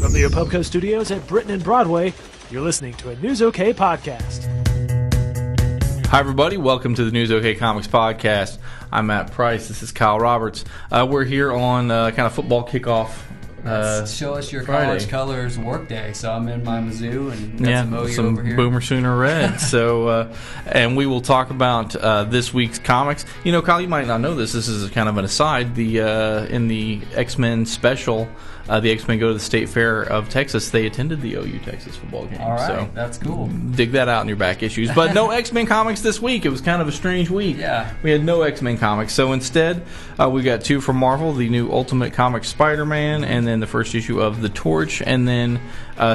From the Apubco Studios at Britain and Broadway, you're listening to a News OK podcast. Hi, everybody. Welcome to the News OK Comics podcast. I'm Matt Price. This is Kyle Roberts. We're here on kind of football kickoff. Show us your Friday. college colors work day. So I'm in my Mizzou and got some over here. Boomer Sooner Red. So, and we will talk about this week's comics. You know, Kyle, you might not know this. This is kind of an aside. In the X-Men special, the X-Men go to the State Fair of Texas. They attended the OU Texas football game. All right, so that's cool. Dig that out in your back issues. But no X-Men comics this week. It was kind of a strange week. Yeah. We had no X-Men comics. So instead, we got two from Marvel, the new Ultimatiums Spider-Man, and then the first issue of The Torch. And then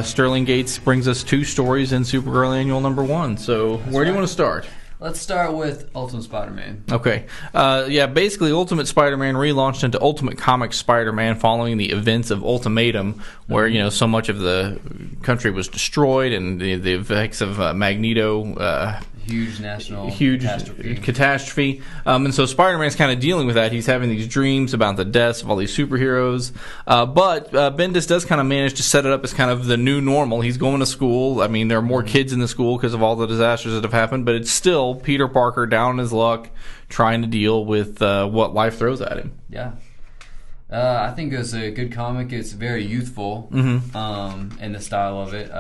Sterling Gates brings us two stories in Supergirl Annual #1. So where do you want to start? Let's start with Ultimate Spider-Man. Okay. Basically, Ultimate Spider-Man relaunched into Ultimate Comics Spider-Man following the events of Ultimatum, where, you know, so much of the country was destroyed and the effects of Magneto... Huge national catastrophe. And so Spider-Man's kind of dealing with that. He's having these dreams about the deaths of all these superheroes. But Bendis does kind of manage to set it up as kind of the new normal. He's going to school. I mean, there are more kids in the school because of all the disasters that have happened. But it's still Peter Parker down on his luck trying to deal with what life throws at him. Yeah. I think it's a good comic. It's very youthful in the style of it.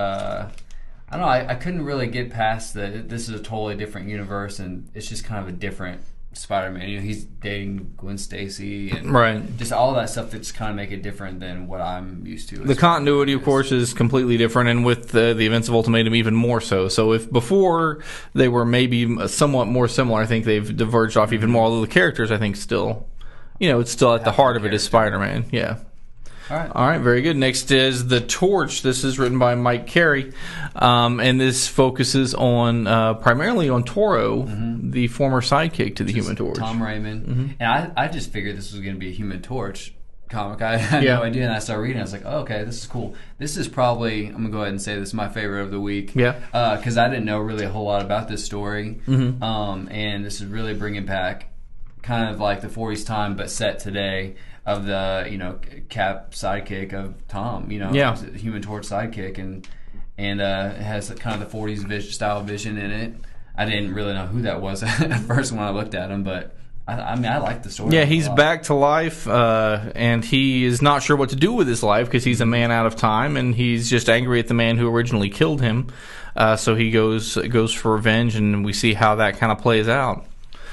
I don't know, I couldn't really get past that this is a totally different universe and it's just kind of a different Spider-Man. You know, he's dating Gwen Stacy and just all that stuff that just kind of make it different than what I'm used to. The continuity, of course, is completely different, and with the events of Ultimatum, even more so. So if before they were maybe somewhat more similar, I think they've diverged off even more, although the characters, I think, still, you know, it's still at the heart of it is Spider-Man. Yeah. All right, very good. Next is The Torch. This is written by Mike Carey, and this focuses on primarily on Toro, the former sidekick to the Human Torch. Tom Raymond. And I just figured this was going to be a Human Torch comic. I had no idea, and I started reading it. I was like, oh, okay, this is cool. This is probably, I'm going to go ahead and say this is my favorite of the week. Yeah. Because I didn't know really a whole lot about this story. And this is really bringing back kind of like the 40s time, but set today, of the, you know, Cap sidekick of Tom, you know, Human Torch sidekick, and it has kind of the 40s style vision in it. I didn't really know who that was at first when I looked at him, but I mean, I like the story. Yeah, he's back to life, and he is not sure what to do with his life because he's a man out of time, and he's just angry at the man who originally killed him. So he goes for revenge, and we see how that kind of plays out.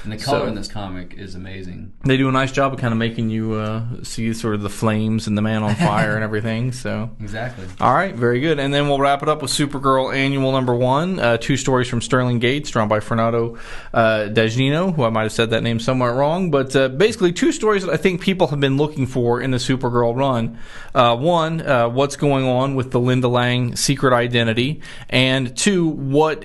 And the color in this comic is amazing. They do a nice job of kind of making you see sort of the flames and the man on fire and everything. So exactly. All right, very good. And then we'll wrap it up with Supergirl Annual #1. Two stories from Sterling Gates, drawn by Fernando Dagnino, who I might have said that name somewhat wrong. But basically two stories that I think people have been looking for in the Supergirl run. One, what's going on with the Linda Lang secret identity. And two, what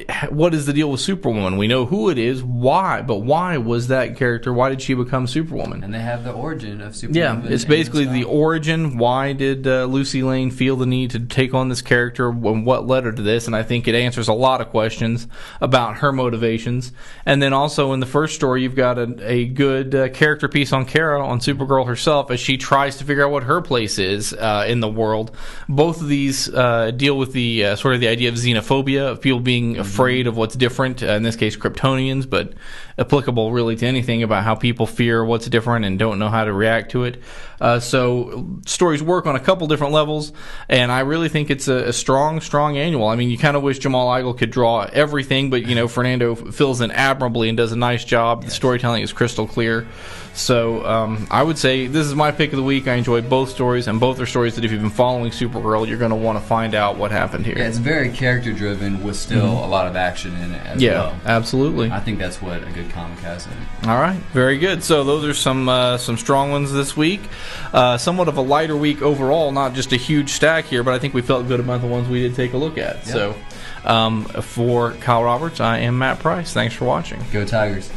is the deal with Superwoman? We know who it is, why, but why was that character? Why did she become Superwoman? And they have the origin of Superwoman. Yeah, it's basically the origin. Why did Lucy Lane feel the need to take on this character, and what led her to this? And I think it answers a lot of questions about her motivations. And then also in the first story, you've got a good character piece on Kara, on Supergirl herself, as she tries to figure out what her place is in the world. Both of these deal with the sort of the idea of xenophobia, of people being afraid of what's different, in this case Kryptonians, but applicable really to anything about how people fear what's different and don't know how to react to it. So stories work on a couple different levels, and I really think it's a strong annual. I mean, you kind of wish Jamal Igle could draw everything, but, you know, Fernando fills in admirably and does a nice job. The storytelling is crystal clear. So I would say this is my pick of the week. I enjoyed both stories, and both are stories that if you've been following Supergirl, you're going to want to find out what happened here. Yeah, it's very character-driven with still a lot of action in it as well. Yeah, absolutely. I think that's what a good comic has in it. All right, very good. So those are some strong ones this week. Somewhat of a lighter week overall, not just a huge stack here, but I think we felt good about the ones we did take a look at. Yeah. So for Kyle Roberts, I am Matt Price. Thanks for watching. Go Tigers.